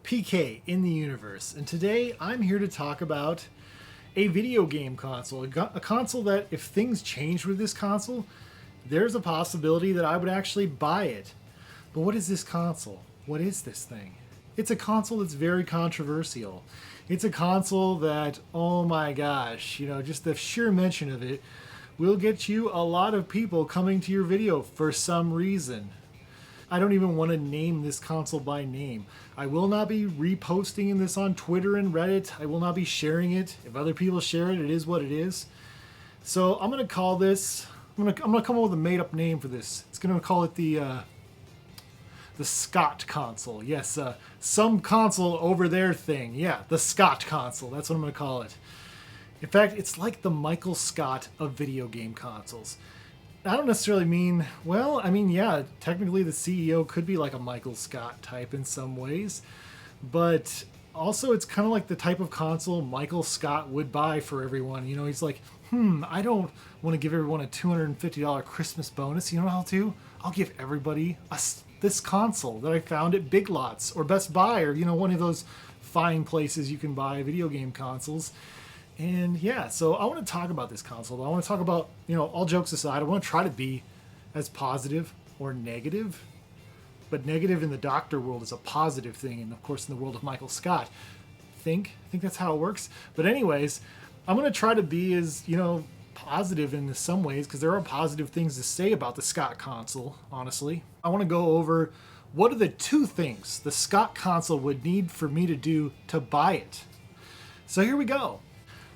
PK in the universe, and today I'm here to talk about a video game console, a console that if things change with this console, there's a possibility that I would actually buy it. But what is this console? What is this thing? It's a console that's very controversial. It's a console that, oh my gosh, just the sheer mention of it will get you a lot of people coming to your video for some reason. I don't even want to name this console by name. I will not be reposting this on Twitter and Reddit. I will not be sharing it. If other people share it, it is what it is. So I'm going to call this, I'm going to come up with a made up name for this. It's going to call it the Scott console. Yes, some console over there thing. Yeah, the Scott console. That's what I'm going to call it. In fact, it's like the Michael Scott of video game consoles. I don't necessarily mean, well, I mean, yeah, technically the CEO could be like a Michael Scott type in some ways, but also it's kind of like the type of console Michael Scott would buy for everyone. He's like, I don't want to give everyone a $250 Christmas bonus. You know what I'll do? I'll give everybody this console that I found at Big Lots or Best Buy or, one of those fine places you can buy video game consoles. And yeah, so I want to talk about this console. I want to talk about, all jokes aside, I want to try to be as positive or negative. But negative in the doctor world is a positive thing. And of course, in the world of Michael Scott, I think that's how it works. But anyways, I'm going to try to be as, positive in some ways because there are positive things to say about the Scott console, honestly. I want to go over what are the two things the Scott console would need for me to do to buy it. So here we go.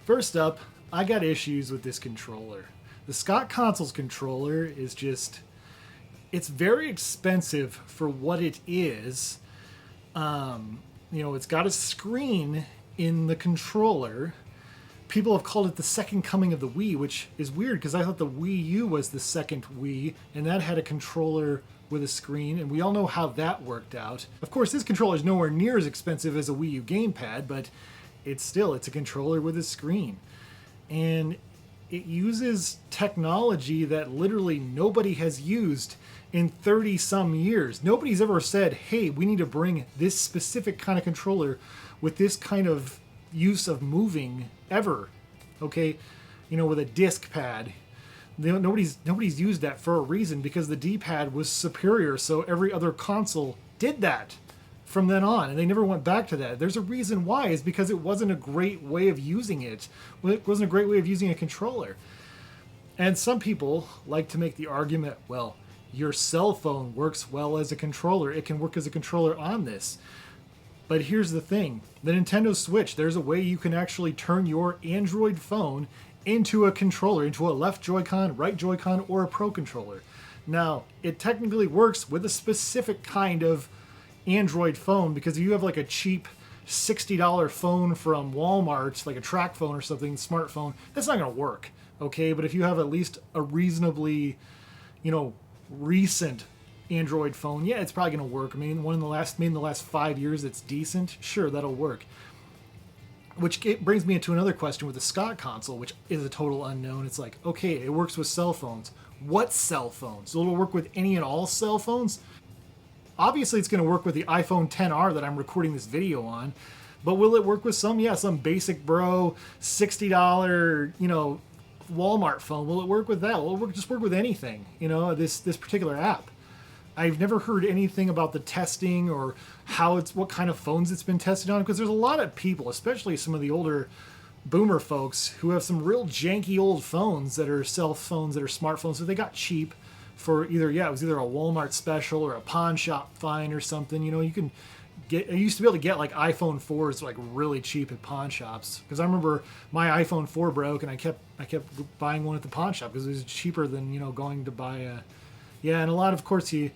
First up, I got issues with this controller. The Scott console's controller is it's very expensive for what it is. It's got a screen in the controller. People have called it the second coming of the Wii, which is weird because I thought the Wii U was the second Wii, and that had a controller with a screen, and we all know how that worked out. Of course, this controller is nowhere near as expensive as a Wii U gamepad, but it's a controller with a screen. And it uses technology that literally nobody has used in 30 some years. Nobody's ever said, hey, we need to bring this specific kind of controller with this kind of use of moving ever. Okay, with a disc pad. Nobody's used that for a reason because the D-pad was superior, so every other console did that from then on, and they never went back to that. There's a reason why, is because it wasn't a great way of using it. It wasn't a great way of using a controller. And some people like to make the argument, well, your cell phone works well as a controller. It can work as a controller on this. But here's the thing. The Nintendo Switch, there's a way you can actually turn your Android phone into a controller, into a left Joy-Con, right Joy-Con, or a Pro controller. Now, it technically works with a specific kind of Android phone, because if you have like a cheap $60 phone from Walmart, like a track phone or something, smartphone, that's not going to work. Okay, but if you have at least a reasonably, recent Android phone, yeah, it's probably going to work. I mean, made in the last 5 years that's decent, sure, that'll work. Which brings me into another question with the Scott console, which is a total unknown. It's like, okay, it works with cell phones. What cell phones? Will it work with any and all cell phones? Obviously, it's going to work with the iPhone XR that I'm recording this video on, but will it work with some basic bro $60, Walmart phone? Will it work with that? Will it just work with anything? This particular app. I've never heard anything about the testing or what kind of phones it's been tested on, because there's a lot of people, especially some of the older boomer folks, who have some real janky old phones that are cell phones, that are smartphones that they got cheap for it was either a Walmart special or a pawn shop find or something. You can I used to be able to get like iPhone 4s like really cheap at pawn shops, because I remember my iPhone 4 broke and I kept buying one at the pawn shop because it was cheaper than going to buy and a lot of course a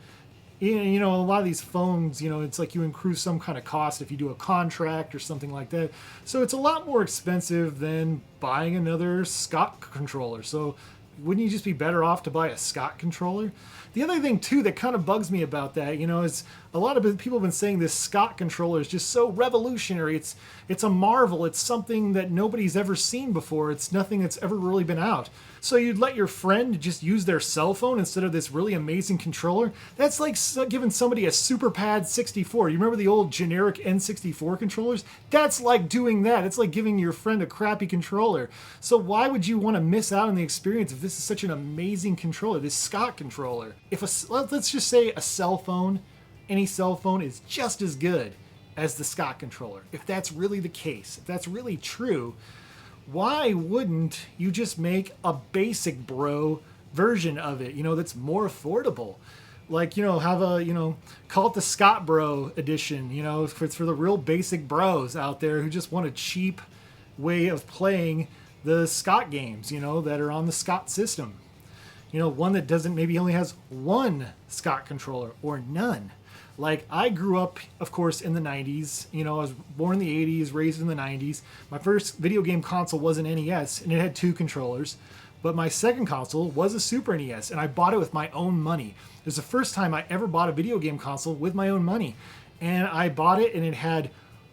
lot of these phones, it's like you accrue some kind of cost if you do a contract or something like that, so it's a lot more expensive than buying another Scott controller. So wouldn't you just be better off to buy a Scott controller? The other thing too that kind of bugs me about that, is A lot of people have been saying this Scott controller is just so revolutionary. It's a marvel. It's something that nobody's ever seen before. It's nothing that's ever really been out. So you'd let your friend just use their cell phone instead of this really amazing controller? That's like giving somebody a SuperPad 64. You remember the old generic N64 controllers? That's like doing that. It's like giving your friend a crappy controller. So why would you want to miss out on the experience if this is such an amazing controller, this Scott controller? Let's just say a cell phone, any cell phone is just as good as the Scott controller. If that's really the case, if that's really true, why wouldn't you just make a basic bro version of it, that's more affordable? Like, have call it the Scott Bro edition, for the real basic bros out there who just want a cheap way of playing the Scott games, that are on the Scott system. One that doesn't, maybe only has one Scott controller or none. Like, I grew up, of course, in the 90s. I was born in the 80s, raised in the 90s. My first video game console was an NES, and it had 2 controllers. But my second console was a Super NES, and I bought it with my own money. It was the first time I ever bought a video game console with my own money. And I bought it, and it had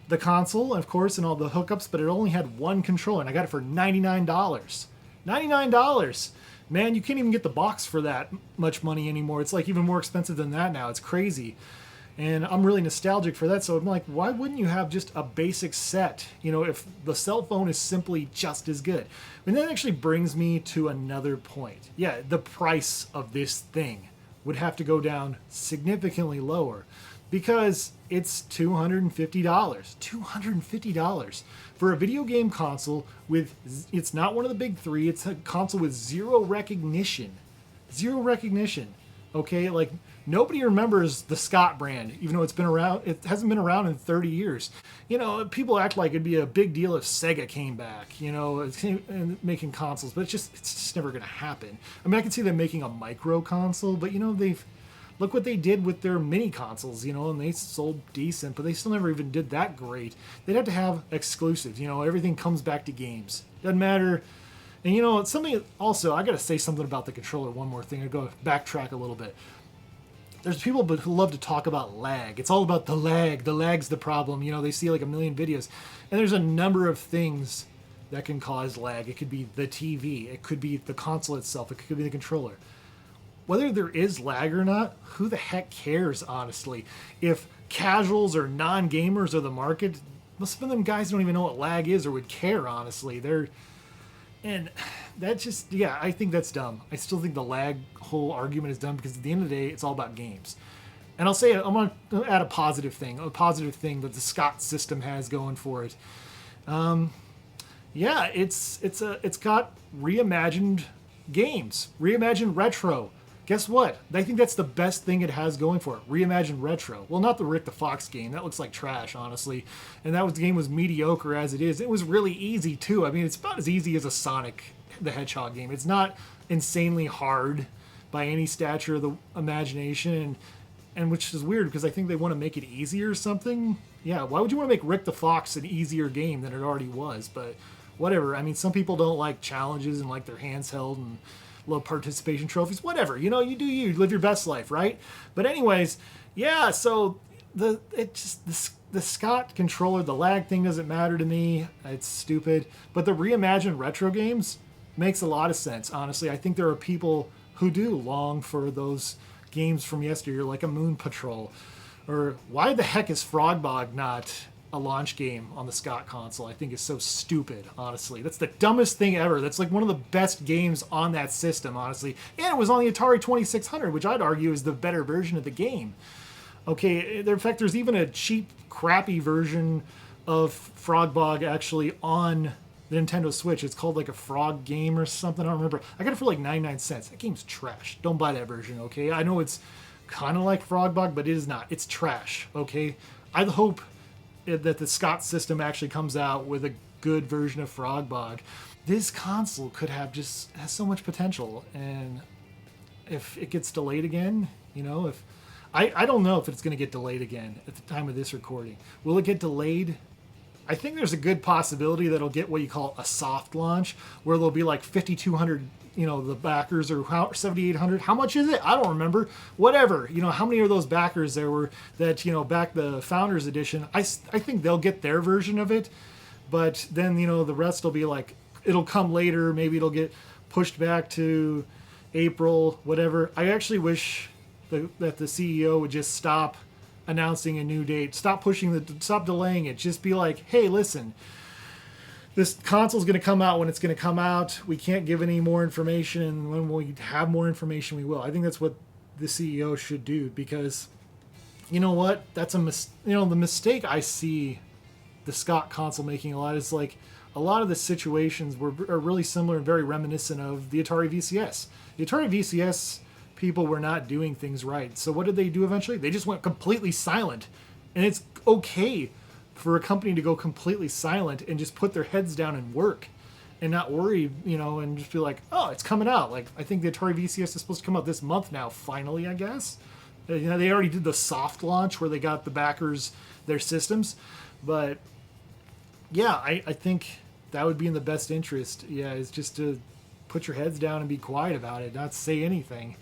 the console, of course, and all the hookups, but it only had one controller, and I got it for $99. $99! Man, you can't even get the box for that much money anymore. It's like even more expensive than that now. It's crazy. And I'm really nostalgic for that. So I'm like, why wouldn't you have just a basic set, if the cell phone is simply just as good? And that actually brings me to another point. Yeah, the price of this thing would have to go down significantly lower because it's $250. $250 for a video game console it's not one of the big 3. It's a console with zero recognition. Zero recognition. Okay, like, nobody remembers the Scott brand, even though it's been around. It hasn't been around in 30 years. People act like it'd be a big deal if Sega came back, and making consoles, but it's just never going to happen. I mean, I can see them making a micro console, but look what they did with their mini consoles, and they sold decent, but they still never even did that great. They'd have to have exclusives. Everything comes back to games. Doesn't matter. And something also, I got to say something about the controller. One more thing. I go backtrack a little bit. There's people who love to talk about lag. It's all about the lag. The lag's the problem. They see like a million videos. And there's a number of things that can cause lag. It could be the TV. It could be the console itself. It could be the controller. Whether there is lag or not, who the heck cares, honestly? If casuals or non-gamers are the market, most of them guys don't even know what lag is or would care, honestly. And that just, I think that's dumb. I still think the lag whole argument is dumb because at the end of the day, it's all about games. And I'm going to add a positive thing that the Scott system has going for it. It's got reimagined games, reimagined retro. Guess what? I think that's the best thing it has going for it. Reimagined retro. Well, not the Rick the Fox game. That looks like trash, honestly. And the game was mediocre as it is. It was really easy, too. I mean, it's about as easy as a Sonic the Hedgehog game. It's not insanely hard by any stature of the imagination. And which is weird because I think they want to make it easier or something. Yeah, why would you want to make Rick the Fox an easier game than it already was? But whatever. I mean, some people don't like challenges and like their hands held and low participation trophies, whatever. You do you live your best life, right? But anyways, yeah, so the Scott controller, the lag thing doesn't matter to me. It's stupid. But the reimagined retro games makes a lot of sense, honestly. I think there are people who do long for those games from yesteryear, like a Moon Patrol. Or why the heck is Frogbog not a launch game on the Scott console? I think is so stupid, honestly. That's the dumbest thing ever. That's like one of the best games on that system, honestly. And it was on the Atari 2600, which I'd argue is the better version of the game. Okay, in fact, there's even a cheap, crappy version of Frogbog actually on the Nintendo Switch. It's called like a Frog game or something. I don't remember. I got it for like 99 cents. That game's trash. Don't buy that version, okay? I know it's kind of like Frogbog, but it is not. It's trash, okay? I hope that the Scott system actually comes out with a good version of Frogbog. This console has so much potential, and if it gets delayed again, if I don't know if it's going to get delayed again at the time of this recording. Will it get delayed? I think there's a good possibility that it'll get what you call a soft launch, where there'll be like 5,200, the backers, or 7,800. How much is it? I don't remember. Whatever. How many of those backers there were that, back the Founders Edition. I think they'll get their version of it, but then, the rest will be like, it'll come later. Maybe it'll get pushed back to April, whatever. I actually wish that the CEO would just stop announcing a new date, stop delaying it. Just be like, hey, listen, this console's going to come out when it's going to come out. We can't give any more information, and when we have more information, we will. I think that's what the CEO should do, because you know what? That's the mistake I see the Scott console making a lot is like a lot of the situations are really similar and very reminiscent of the Atari VCS. The Atari VCS people were not doing things right. So what did they do eventually? They just went completely silent. And it's okay for a company to go completely silent and just put their heads down and work and not worry, and just be like, oh, it's coming out. Like, I think the Atari VCS is supposed to come out this month now, finally, I guess. They already did the soft launch where they got the backers their systems. But yeah, I think that would be in the best interest. Yeah, is just to put your heads down and be quiet about it, not say anything.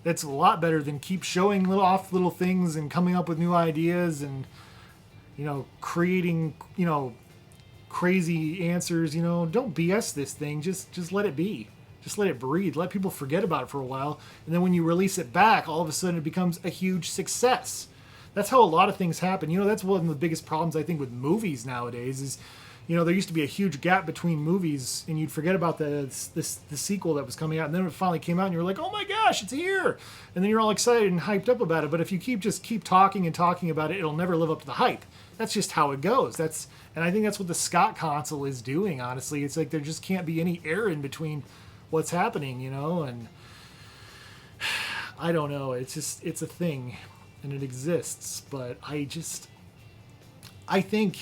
That's a lot better than keep showing little things and coming up with new ideas and, creating, crazy answers. Don't BS this thing. Just let it be. Just let it breathe. Let people forget about it for a while. And then when you release it back, all of a sudden it becomes a huge success. That's how a lot of things happen. That's one of the biggest problems I think with movies nowadays is, there used to be a huge gap between movies, and you'd forget about the sequel that was coming out, and then it finally came out, and you're like, oh my gosh, it's here! And then you're all excited and hyped up about it. But if you keep talking and talking about it, it'll never live up to the hype. That's just how it goes. And I think that's what the Scott console is doing, honestly. It's like there just can't be any air in between what's happening, and I don't know. It's a thing, and it exists, but I think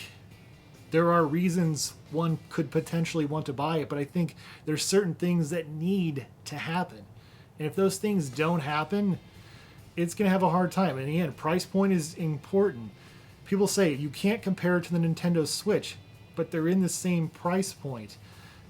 there are reasons one could potentially want to buy it, but I think there's certain things that need to happen. And if those things don't happen, it's going to have a hard time. And again, price point is important. People say you can't compare it to the Nintendo Switch, but they're in the same price point.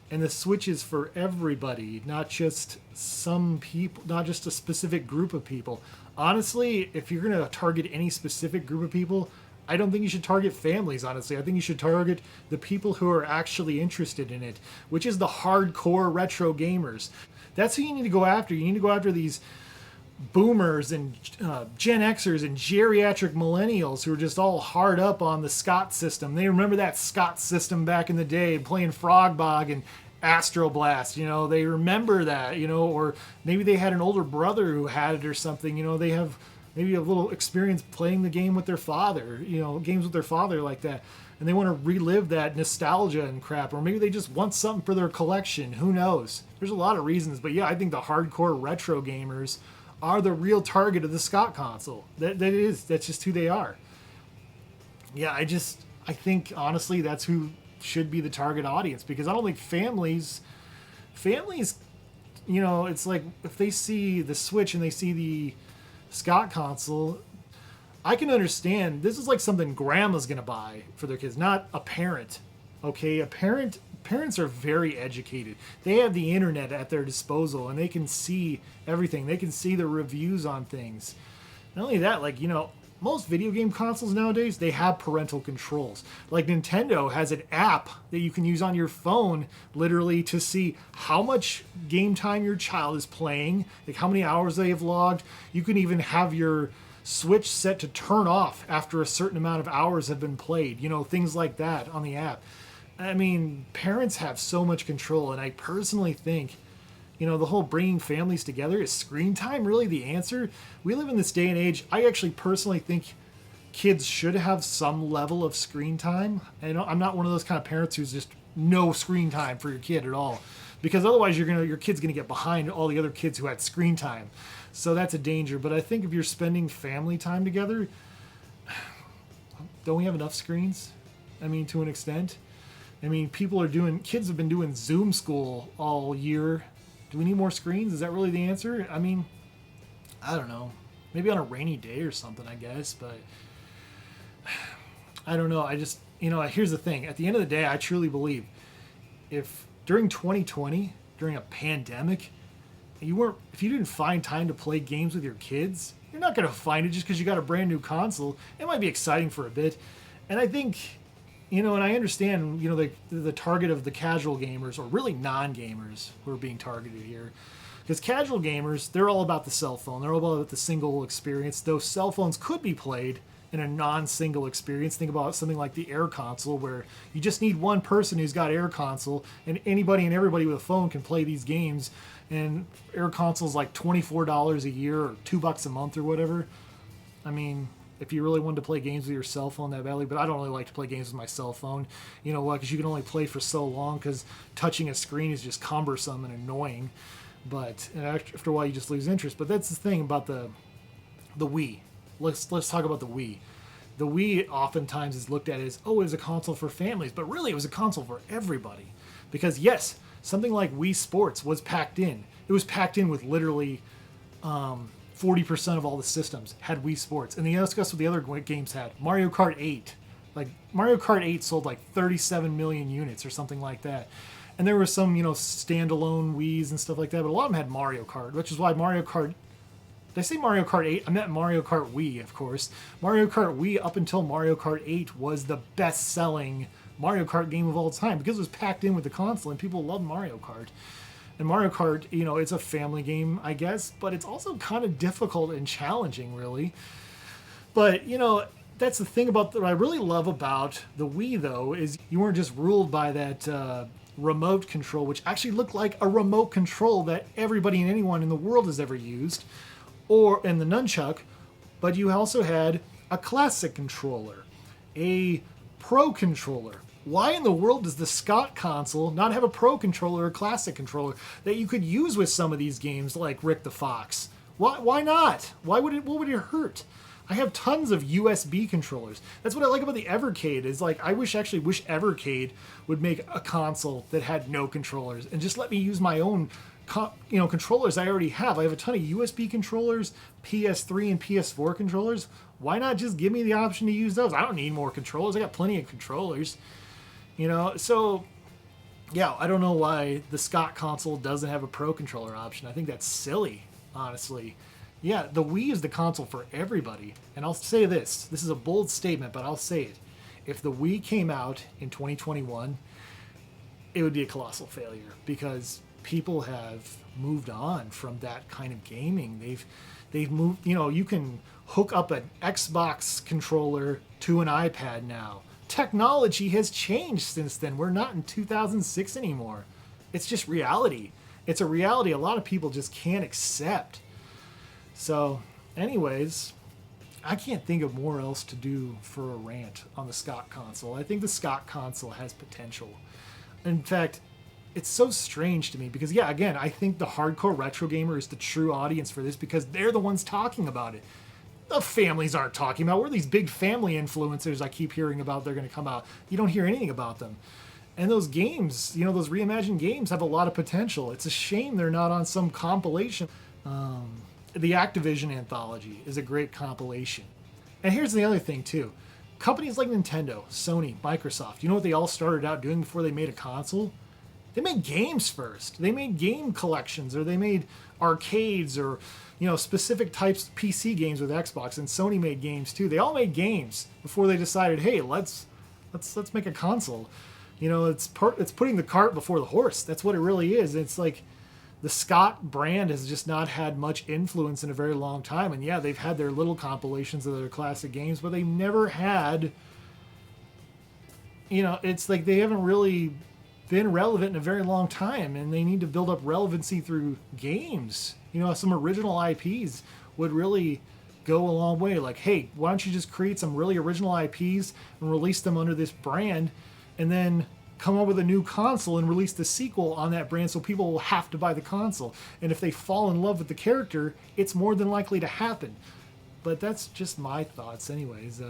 And the Switch is for everybody, not just some people, not just a specific group of people. Honestly, if you're going to target any specific group of people, I don't think you should target families, honestly. I think you should target the people who are actually interested in it, which is the hardcore retro gamers. That's who you need to go after. You need to go after these boomers and Gen Xers and geriatric millennials who are just all hard up on the Scott system. They remember that Scott system back in the day, playing Frog Bog and Astro Blast. They remember that, or maybe they had an older brother who had it or something. They have maybe a little experience playing the game with their father, games with their father like that. And they want to relive that nostalgia and crap. Or maybe they just want something for their collection. Who knows? There's a lot of reasons. But yeah, I think the hardcore retro gamers are the real target of the Scott console. That's just who they are. Yeah, I think, honestly, that's who should be the target audience. Because I don't think families, it's like if they see the Switch and they see the Scott console, I can understand this is like something grandma's gonna buy for their kids, not a parent. Okay, parents are very educated. They have the internet at their disposal and they can see everything. They can see the reviews on things. Not only that, most video game consoles nowadays, they have parental controls. Like Nintendo has an app that you can use on your phone literally to see how much game time your child is playing, like how many hours they have logged. You can even have your Switch set to turn off after a certain amount of hours have been played, things like that on the app. I mean, parents have so much control, and I personally think the whole bringing families together, is screen time really the answer? We live in this day and age. I actually personally think kids should have some level of screen time. And I'm not one of those kind of parents who's just no screen time for your kid at all, because otherwise your kid's gonna get behind all the other kids who had screen time. So that's a danger. But I think if you're spending family time together, don't we have enough screens? I mean, to an extent. I mean, kids have been doing Zoom school all year. Do we need more screens? Is that really the answer? I mean, I don't know. Maybe on a rainy day or something, I guess. But I don't know. here's the thing. At the end of the day, I truly believe if during 2020, during a pandemic, if you didn't find time to play games with your kids, you're not going to find it just because you got a brand new console. It might be exciting for a bit. And I think, and I understand, the target of the casual gamers, or really non-gamers who are being targeted here. Because casual gamers, they're all about the cell phone. They're all about the single experience. Those cell phones could be played in a non-single experience. Think about something like the Air console, where you just need one person who's got Air console, and anybody and everybody with a phone can play these games. And Air console's like $24 a year or $2 a month or whatever. I mean, if you really wanted to play games with your cell phone that badly, but I don't really like to play games with my cell phone. You know what? Because you can only play for so long, because touching a screen is just cumbersome and annoying. But after a while, you just lose interest. But that's the thing about the Wii. Let's talk about the Wii. The Wii oftentimes is looked at as, it was a console for families, but really it was a console for everybody. Because yes, something like Wii Sports was packed in. It was packed in with literally 40% of all the systems had Wii Sports. And let's guess what the other games had. Mario Kart 8. Like, Mario Kart 8 sold like 37 million units or something like that. And there were some, standalone Wiis and stuff like that, but a lot of them had Mario Kart, which is why Mario Kart... Did I say Mario Kart 8? I meant Mario Kart Wii, of course. Mario Kart Wii, up until Mario Kart 8, was the best-selling Mario Kart game of all time, because it was packed in with the console, and people loved Mario Kart. And Mario Kart, it's a family game, I guess, but it's also kind of difficult and challenging, really. But, that's the thing about what I really love about the Wii, though, is you weren't just ruled by that remote control, which actually looked like a remote control that everybody and anyone in the world has ever used, or in the nunchuck, but you also had a classic controller, a pro controller. Why in the world does the Scott console not have a pro controller or classic controller that you could use with some of these games like Rick the Fox? Why not? What would it hurt? I have tons of USB controllers. That's what I like about the Evercade, is like, I wish Evercade would make a console that had no controllers and just let me use my own controllers I already have. I have a ton of USB controllers, PS3 and PS4 controllers. Why not just give me the option to use those? I don't need more controllers. I got plenty of controllers. So yeah, I don't know why the Scott console doesn't have a pro controller option. I think that's silly, honestly. Yeah, the Wii is the console for everybody. And I'll say this is a bold statement, but I'll say it. If the Wii came out in 2021, it would be a colossal failure, because people have moved on from that kind of gaming. They've moved, you can hook up an Xbox controller to an iPad now. Technology has changed since then. We're not in 2006 anymore. It's just reality. It's a reality a lot of people just can't accept. So, anyways, I can't think of more else to do for a rant on the Scott console. I think the Scott console has potential. In fact, it's so strange to me because, yeah, again, I think the hardcore retro gamer is the true audience for this, because they're the ones talking about it. The families aren't talking about. We're these big family influencers I keep hearing about. They're going to come out. You don't hear anything about them. And those games, those reimagined games have a lot of potential. It's a shame they're not on some compilation. The Activision anthology is a great compilation. And here's the other thing, too. Companies like Nintendo, Sony, Microsoft, you know what they all started out doing before they made a console? They made games first. They made game collections, or they made arcades, or specific types of PC games with Xbox. And Sony made games too. They all made games before they decided, hey, let's make a console. It's putting the cart before the horse. That's what it really is. It's like the Scott brand has just not had much influence in a very long time. And yeah, they've had their little compilations of their classic games, but they've never had. It's like they haven't really been relevant in a very long time, and they need to build up relevancy through games. Some original IPs would really go a long way. Like, hey, why don't you just create some really original IPs and release them under this brand, and then come up with a new console and release the sequel on that brand, so people will have to buy the console. And if they fall in love with the character, it's more than likely to happen. But that's just my thoughts anyways.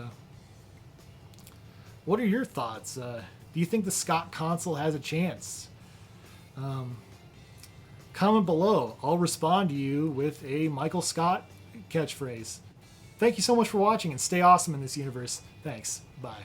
What are your thoughts? Do you think the Scott console has a chance? Comment below. I'll respond to you with a Michael Scott catchphrase. Thank you so much for watching, and stay awesome in this universe. Thanks. Bye.